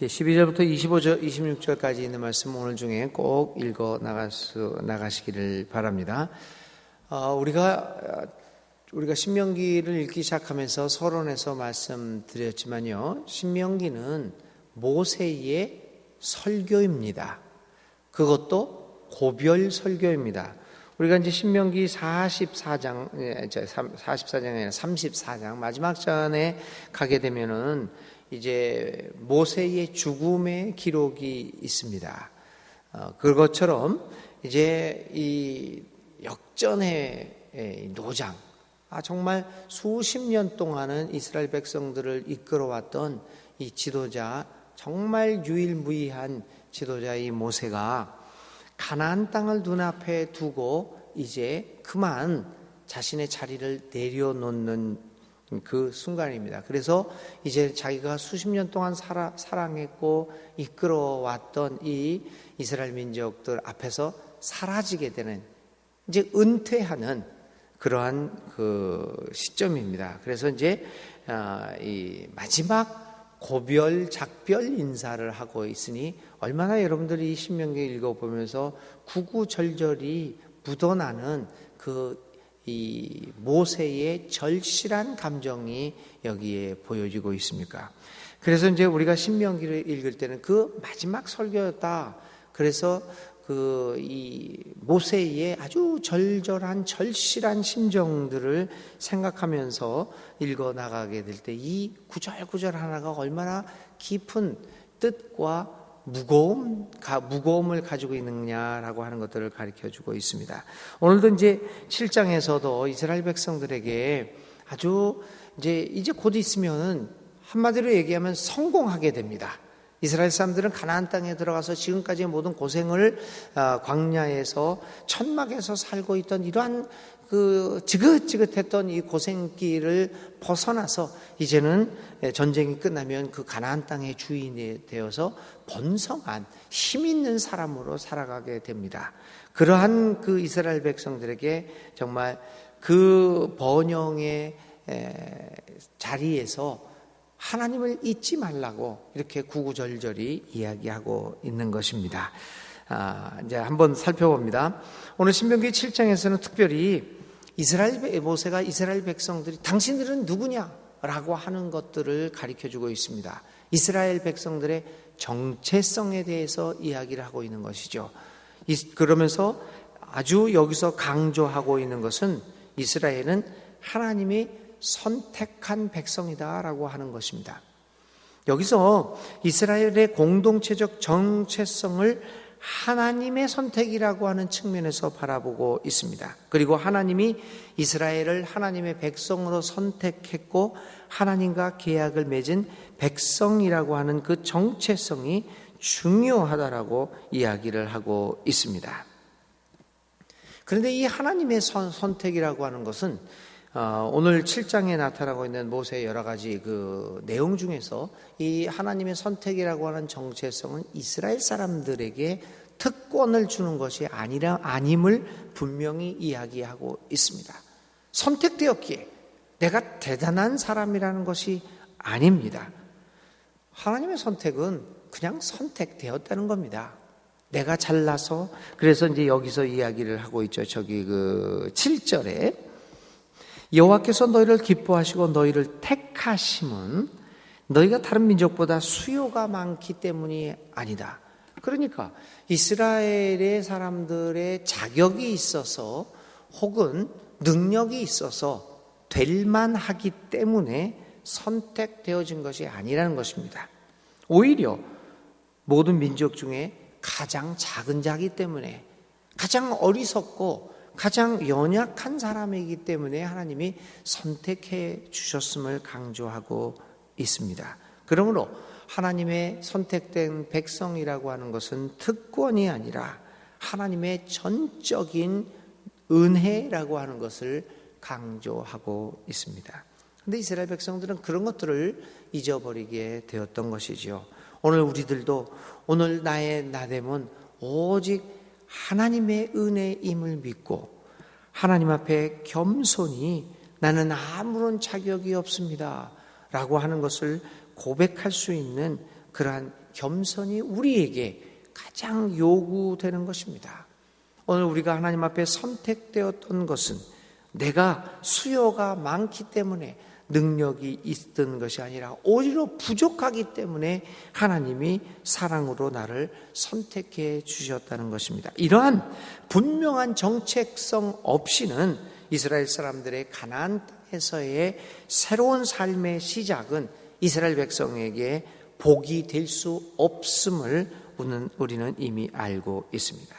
12절부터 26절까지 있는 말씀 오늘 중에 꼭 읽어 나가시기를 바랍니다. 우리가 신명기를 읽기 시작하면서 서론에서 말씀드렸지만요, 신명기는 모세의 설교입니다. 그것도 고별 설교입니다. 우리가 이제 신명기 44장에 34장 마지막 장에 가게 되면은 이제 모세의 죽음의 기록이 있습니다. 그것처럼 이제 이 역전의 노장, 정말 수십 년 동안은 이스라엘 백성들을 이끌어왔던 이 지도자, 정말 유일무이한 지도자 이 모세가 가나안 땅을 눈앞에 두고 이제 그만 자신의 자리를 내려놓는 그 순간입니다. 그래서 이제 자기가 수십 년 동안 사랑했고 이끌어왔던 이 이스라엘 민족들 앞에서 사라지게 되는, 이제 은퇴하는 그러한 그 시점입니다. 그래서 이제 이 마지막 고별 작별 인사를 하고 있으니 얼마나 여러분들이 이 신명기 읽어보면서 구구절절이 묻어나는 이 모세의 절실한 감정이 여기에 보여지고 있습니까? 그래서 이제 우리가 신명기를 읽을 때는 그 마지막 설교였다. 그래서 이 모세의 아주 절절한 절실한 심정들을 생각하면서 읽어 나가게 될 때 이 구절구절 하나가 얼마나 깊은 뜻과 무거움을 가지고 있느냐라고 하는 것들을 가르쳐 주고 있습니다. 오늘도 이제 7장에서도 이스라엘 백성들에게 아주 이제 곧 있으면 한마디로 얘기하면 성공하게 됩니다. 이스라엘 사람들은 가나안 땅에 들어가서 지금까지의 모든 고생을 광야에서 천막에서 살고 있던 이러한 그 지긋지긋했던 이 고생길을 벗어나서 이제는 전쟁이 끝나면 그 가나안 땅의 주인이 되어서 번성한 힘 있는 사람으로 살아가게 됩니다. 그러한 그 이스라엘 백성들에게 정말 그 번영의 자리에서 하나님을 잊지 말라고 이렇게 구구절절히 이야기하고 있는 것입니다. 이제 한번 살펴봅니다. 오늘 신명기 7장에서는 특별히 모세가 이스라엘 백성들이 당신들은 누구냐라고 하는 것들을 가르쳐주고 있습니다. 이스라엘 백성들의 정체성에 대해서 이야기를 하고 있는 것이죠. 그러면서 아주 여기서 강조하고 있는 것은 이스라엘은 하나님이 선택한 백성이다라고 하는 것입니다. 여기서 이스라엘의 공동체적 정체성을 하나님의 선택이라고 하는 측면에서 바라보고 있습니다. 그리고 하나님이 이스라엘을 하나님의 백성으로 선택했고 하나님과 계약을 맺은 백성이라고 하는 그 정체성이 중요하다라고 이야기를 하고 있습니다. 그런데 이 하나님의 선택이라고 하는 것은 오늘 7장에 나타나고 있는 모세의 여러 가지 그 내용 중에서 이 하나님의 선택이라고 하는 정체성은 이스라엘 사람들에게 특권을 주는 것이 아님을 분명히 이야기하고 있습니다. 선택되었기에 내가 대단한 사람이라는 것이 아닙니다. 하나님의 선택은 그냥 선택되었다는 겁니다. 내가 잘나서, 그래서 이제 여기서 이야기를 하고 있죠. 저기 그 7절에 여호와께서 너희를 기뻐하시고 너희를 택하심은 너희가 다른 민족보다 수요가 많기 때문이 아니다. 그러니까 이스라엘의 사람들의 자격이 있어서 혹은 능력이 있어서 될 만하기 때문에 선택되어진 것이 아니라는 것입니다. 오히려 모든 민족 중에 가장 작은 자이기 때문에, 가장 어리석고 가장 연약한 사람이기 때문에 하나님이 선택해 주셨음을 강조하고 있습니다. 그러므로 하나님의 선택된 백성이라고 하는 것은 특권이 아니라 하나님의 전적인 은혜라고 하는 것을 강조하고 있습니다. 그런데 이스라엘 백성들은 그런 것들을 잊어버리게 되었던 것이지요. 오늘 우리들도 오늘 나의 나됨은 오직 하나님의 은혜임을 믿고 하나님 앞에 겸손히 나는 아무런 자격이 없습니다 라고 하는 것을 고백할 수 있는 그러한 겸손이 우리에게 가장 요구되는 것입니다. 오늘 우리가 하나님 앞에 선택되었던 것은 내가 수요가 많기 때문에 능력이 있던 것이 아니라 오히려 부족하기 때문에 하나님이 사랑으로 나를 선택해 주셨다는 것입니다. 이러한 분명한 정체성 없이는 이스라엘 사람들의 가나안 땅에서의 새로운 삶의 시작은 이스라엘 백성에게 복이 될 수 없음을 우리는 이미 알고 있습니다.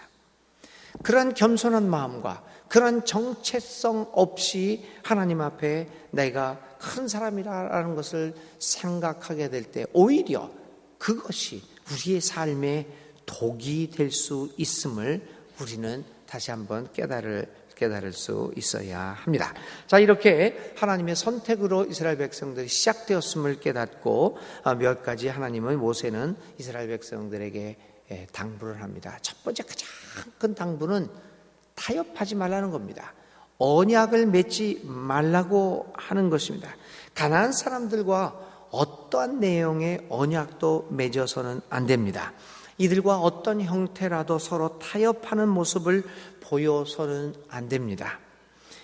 그러한 겸손한 마음과 그런 정체성 없이 하나님 앞에 내가 큰 사람이라는 것을 생각하게 될 때 오히려 그것이 우리의 삶의 독이 될 수 있음을 우리는 다시 한번 깨달을 수 있어야 합니다. 자, 이렇게 하나님의 선택으로 이스라엘 백성들이 시작되었음을 깨닫고 몇 가지 하나님의 모세는 이스라엘 백성들에게 당부를 합니다. 첫 번째 가장 큰 당부는 타협하지 말라는 겁니다. 언약을 맺지 말라고 하는 것입니다. 가나안 사람들과 어떠한 내용의 언약도 맺어서는 안 됩니다. 이들과 어떤 형태라도 서로 타협하는 모습을 보여서는 안 됩니다.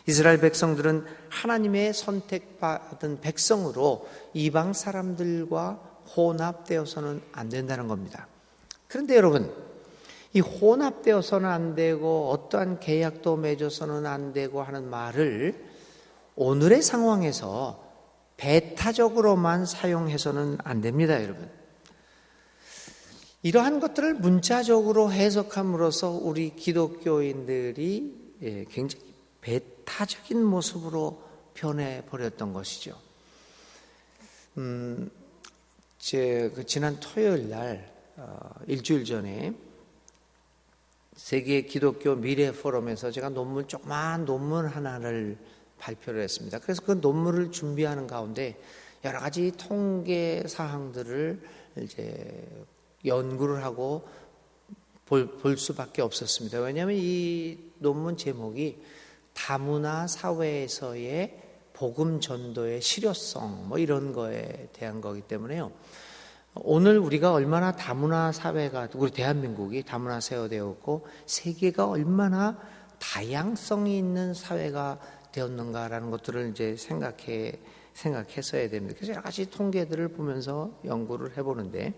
이스라엘 백성들은 하나님의 선택받은 백성으로 이방 사람들과 혼합되어서는 안 된다는 겁니다. 그런데 여러분, 이 혼합되어서는 안 되고 어떠한 계약도 맺어서는 안 되고 하는 말을 오늘의 상황에서 배타적으로만 사용해서는 안 됩니다, 여러분. 이러한 것들을 문자적으로 해석함으로써 우리 기독교인들이 굉장히 배타적인 모습으로 변해버렸던 것이죠. 지난 토요일 날 일주일 전에 세계 기독교 미래 포럼에서 제가 조그마한 논문 하나를 발표를 했습니다. 그래서 그 논문을 준비하는 가운데 여러 가지 통계 사항들을 이제 연구를 하고 볼 수밖에 없었습니다. 왜냐하면 이 논문 제목이 다문화 사회에서의 복음 전도의 실효성 이런 거에 대한 거기 때문에요. 오늘 우리가 얼마나 다문화 사회가, 우리 대한민국이 다문화 사회가 되었고 세계가 얼마나 다양성이 있는 사회가 되었는가라는 것들을 이제 생각했어야 됩니다. 그래서 여러 가지 통계들을 보면서 연구를 해보는데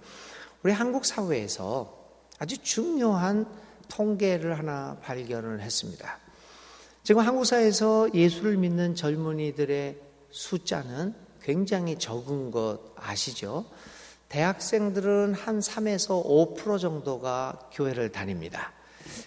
우리 한국 사회에서 아주 중요한 통계를 하나 발견을 했습니다. 지금 한국 사회에서 예수를 믿는 젊은이들의 숫자는 굉장히 적은 것 아시죠? 대학생들은 한 3에서 5% 정도가 교회를 다닙니다.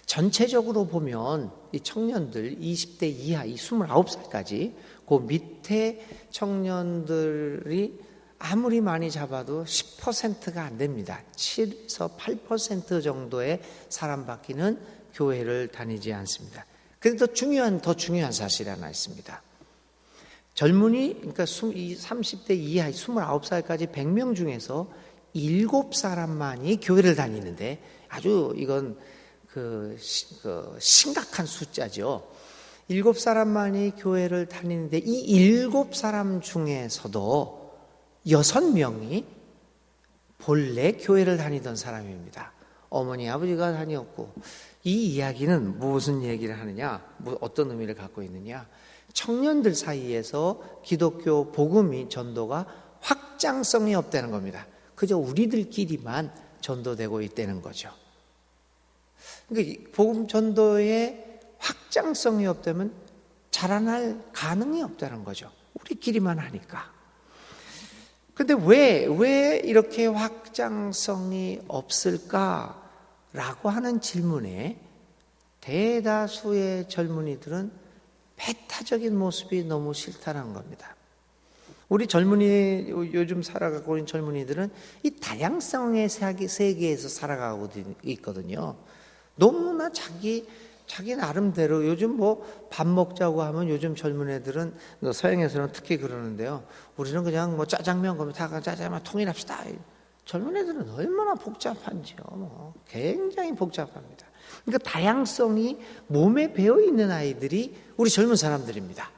전체적으로 보면 이 청년들 20대 이하, 이 29살까지 그 밑에 청년들이 아무리 많이 잡아도 10%가 안 됩니다. 7에서 8% 정도의 사람밖에는 교회를 다니지 않습니다. 그런데 더 중요한 사실이 하나 있습니다. 젊은이, 그러니까 30대 이하 29살까지 100명 중에서 7사람만이 교회를 다니는데 아주 이건 심각한 숫자죠. 7사람만이 교회를 다니는데 이 7사람 중에서도 6명이 본래 교회를 다니던 사람입니다. 어머니, 아버지가 다녔고, 이 이야기는 무슨 얘기를 하느냐, 어떤 의미를 갖고 있느냐, 청년들 사이에서 기독교 복음이 전도가 확장성이 없다는 겁니다. 그저 우리들끼리만 전도되고 있다는 거죠. 그러니까 복음 전도의 확장성이 없다면 자라날 가능이 없다는 거죠. 우리끼리만 하니까. 그런데 왜 이렇게 확장성이 없을까라고 하는 질문에 대다수의 젊은이들은 배타적인 모습이 너무 싫다는 겁니다. 우리 요즘 살아가고 있는 젊은이들은 이 다양성의 세계에서 살아가고 있거든요. 너무나 자기 나름대로 요즘 밥 먹자고 하면 요즘 젊은 애들은 서양에서는 특히 그러는데요. 우리는 그냥 짜장면 그러면 다 짜장면 통일합시다. 젊은 애들은 얼마나 복잡한지요. 굉장히 복잡합니다. 그러니까 다양성이 몸에 배어 있는 아이들이 우리 젊은 사람들입니다.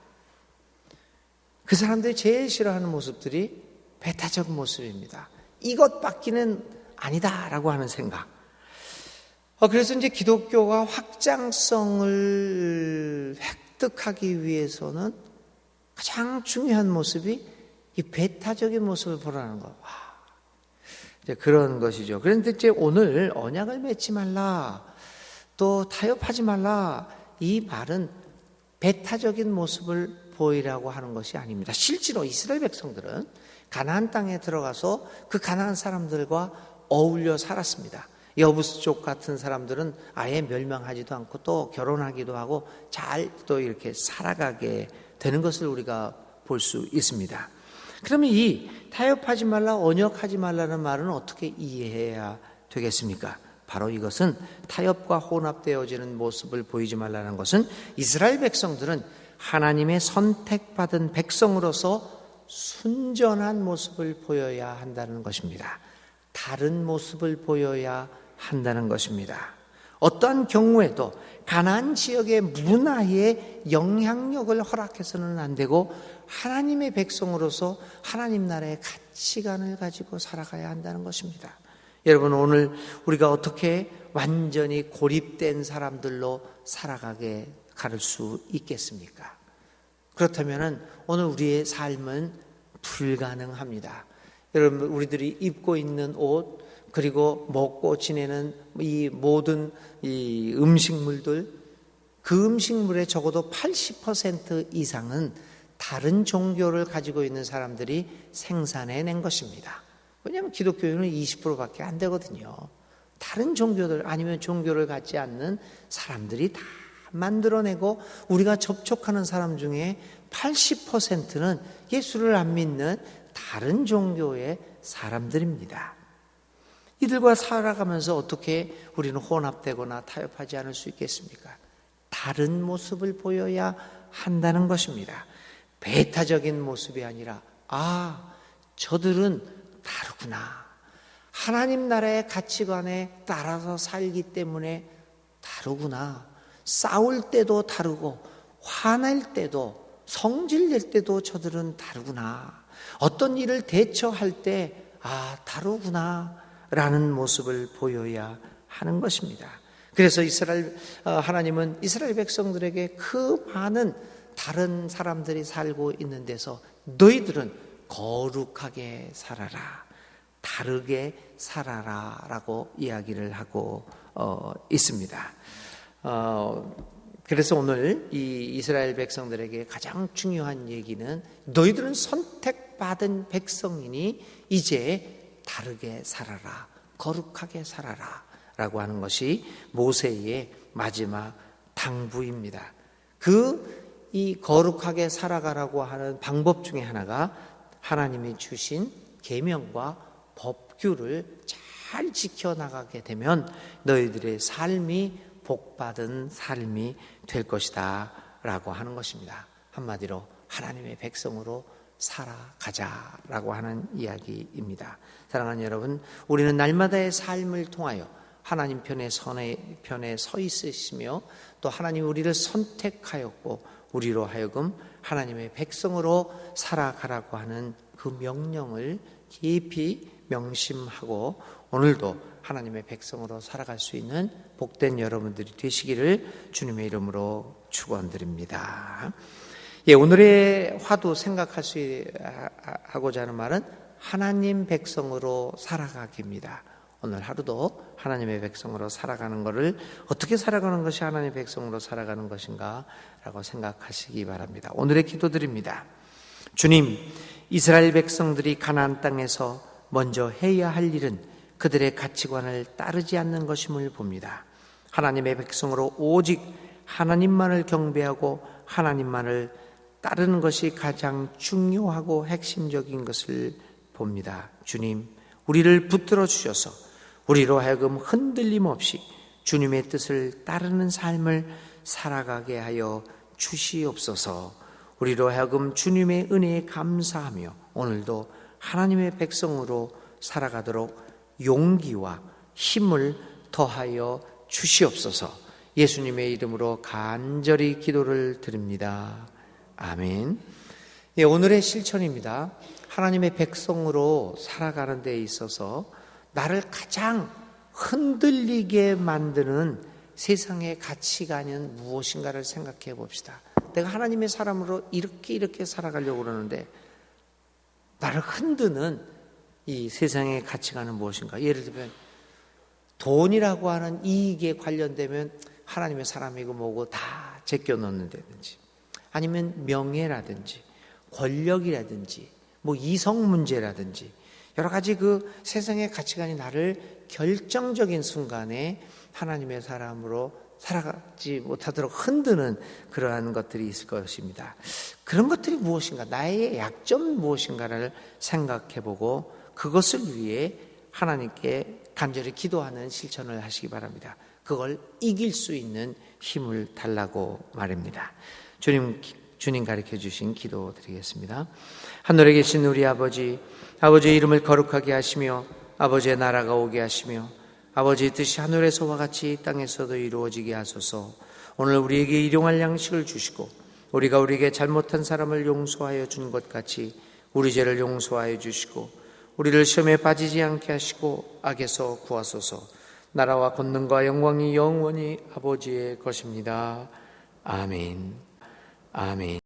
그 사람들이 제일 싫어하는 모습들이 배타적 모습입니다. 이것밖에는 아니다라고 하는 생각. 그래서 이제 기독교가 확장성을 획득하기 위해서는 가장 중요한 모습이 이 배타적인 모습을 보라는 거. 이제 그런 것이죠. 그런데 이제 오늘 언약을 맺지 말라, 또 타협하지 말라, 이 말은 배타적인 모습을 보이라고 하는 것이 아닙니다. 실제로 이스라엘 백성들은 가나안 땅에 들어가서 그 가나안 사람들과 어울려 살았습니다. 여부스족 같은 사람들은 아예 멸망하지도 않고 또 결혼하기도 하고 잘 또 이렇게 살아가게 되는 것을 우리가 볼 수 있습니다. 그러면 이 타협하지 말라, 언약하지 말라는 말은 어떻게 이해해야 되겠습니까? 바로 이것은 타협과 혼합되어지는 모습을 보이지 말라는 것은 이스라엘 백성들은 하나님의 선택받은 백성으로서 순전한 모습을 보여야 한다는 것입니다. 다른 모습을 보여야 한다는 것입니다. 어떠한 경우에도 가나안 지역의 문화에 영향력을 허락해서는 안 되고 하나님의 백성으로서 하나님 나라의 가치관을 가지고 살아가야 한다는 것입니다. 여러분, 오늘 우리가 어떻게 완전히 고립된 사람들로 살아가게 갈 수 있겠습니까? 그렇다면 오늘 우리의 삶은 불가능합니다. 여러분, 우리들이 입고 있는 옷, 그리고 먹고 지내는 이 모든 이 음식물들, 그 음식물의 적어도 80% 이상은 다른 종교를 가지고 있는 사람들이 생산해낸 것입니다. 왜냐하면 기독교인은 20%밖에 안 되거든요. 다른 종교들 아니면 종교를 갖지 않는 사람들이 다 만들어내고 우리가 접촉하는 사람 중에 80%는 예수를 안 믿는 다른 종교의 사람들입니다. 이들과 살아가면서 어떻게 우리는 혼합되거나 타협하지 않을 수 있겠습니까? 다른 모습을 보여야 한다는 것입니다. 배타적인 모습이 아니라 저들은 다르구나. 하나님 나라의 가치관에 따라서 살기 때문에 다르구나. 싸울 때도 다르고 화낼 때도 성질낼 때도 저들은 다르구나. 어떤 일을 대처할 때 다르구나 라는 모습을 보여야 하는 것입니다. 그래서 하나님은 이스라엘 백성들에게 그 많은 다른 사람들이 살고 있는 데서 너희들은 거룩하게 살아라, 다르게 살아라 라고 이야기를 하고 있습니다. 그래서 오늘 이 이스라엘 백성들에게 가장 중요한 얘기는 너희들은 선택받은 백성이니 이제 다르게 살아라, 거룩하게 살아라 라고 하는 것이 모세의 마지막 당부입니다. 이 거룩하게 살아가라고 하는 방법 중에 하나가 하나님이 주신 계명과 법규를 잘 지켜나가게 되면 너희들의 삶이 복받은 삶이 될 것이다 라고 하는 것입니다. 한마디로 하나님의 백성으로 살아가자라고 하는 이야기입니다. 사랑하는 여러분, 우리는 날마다의 삶을 통하여 하나님 편에 서 있으시며 또 하나님 우리를 선택하였고 우리로 하여금 하나님의 백성으로 살아가라고 하는 그 명령을 깊이 명심하고 오늘도 하나님의 백성으로 살아갈 수 있는 복된 여러분들이 되시기를 주님의 이름으로 축원드립니다. 오늘의 화두 생각하고자 하는 말은 하나님 백성으로 살아가기입니다. 오늘 하루도 하나님의 백성으로 살아가는 것을 어떻게 살아가는 것이 하나님의 백성으로 살아가는 것인가 라고 생각하시기 바랍니다. 오늘의 기도드립니다. 주님, 이스라엘 백성들이 가나안 땅에서 먼저 해야 할 일은 그들의 가치관을 따르지 않는 것임을 봅니다. 하나님의 백성으로 오직 하나님만을 경배하고 하나님만을 따르는 것이 가장 중요하고 핵심적인 것을 봅니다. 주님, 우리를 붙들어 주셔서 우리로 하여금 흔들림 없이 주님의 뜻을 따르는 삶을 살아가게 하여 주시옵소서. 우리로 하여금 주님의 은혜에 감사하며 오늘도 하나님의 백성으로 살아가도록 용기와 힘을 더하여 주시옵소서. 예수님의 이름으로 간절히 기도를 드립니다. 아멘. 오늘의 실천입니다. 하나님의 백성으로 살아가는 데 있어서 나를 가장 흔들리게 만드는 세상의 가치관은 무엇인가를 생각해 봅시다. 내가 하나님의 사람으로 이렇게 살아가려고 그러는데 나를 흔드는 이 세상의 가치관은 무엇인가? 예를 들면 돈이라고 하는 이익에 관련되면 하나님의 사람이고 뭐고 다 제껴 놓는다든지, 아니면 명예라든지 권력이라든지 뭐 이성 문제라든지 여러 가지 그 세상의 가치관이 나를 결정적인 순간에 하나님의 사람으로 살아가지 못하도록 흔드는 그러한 것들이 있을 것입니다. 그런 것들이 무엇인가, 나의 약점은 무엇인가를 생각해보고 그것을 위해 하나님께 간절히 기도하는 실천을 하시기 바랍니다. 그걸 이길 수 있는 힘을 달라고 말입니다. 주님 가르쳐 주신 기도 드리겠습니다. 하늘에 계신 우리 아버지, 아버지의 이름을 거룩하게 하시며 아버지의 나라가 오게 하시며 아버지의 뜻이 하늘에서와 같이 땅에서도 이루어지게 하소서. 오늘 우리에게 일용할 양식을 주시고 우리가 우리에게 잘못한 사람을 용서하여 준 것 같이 우리 죄를 용서하여 주시고 우리를 시험에 빠지지 않게 하시고 악에서 구하소서. 나라와 권능과 영광이 영원히 아버지의 것입니다. 아멘. 아멘.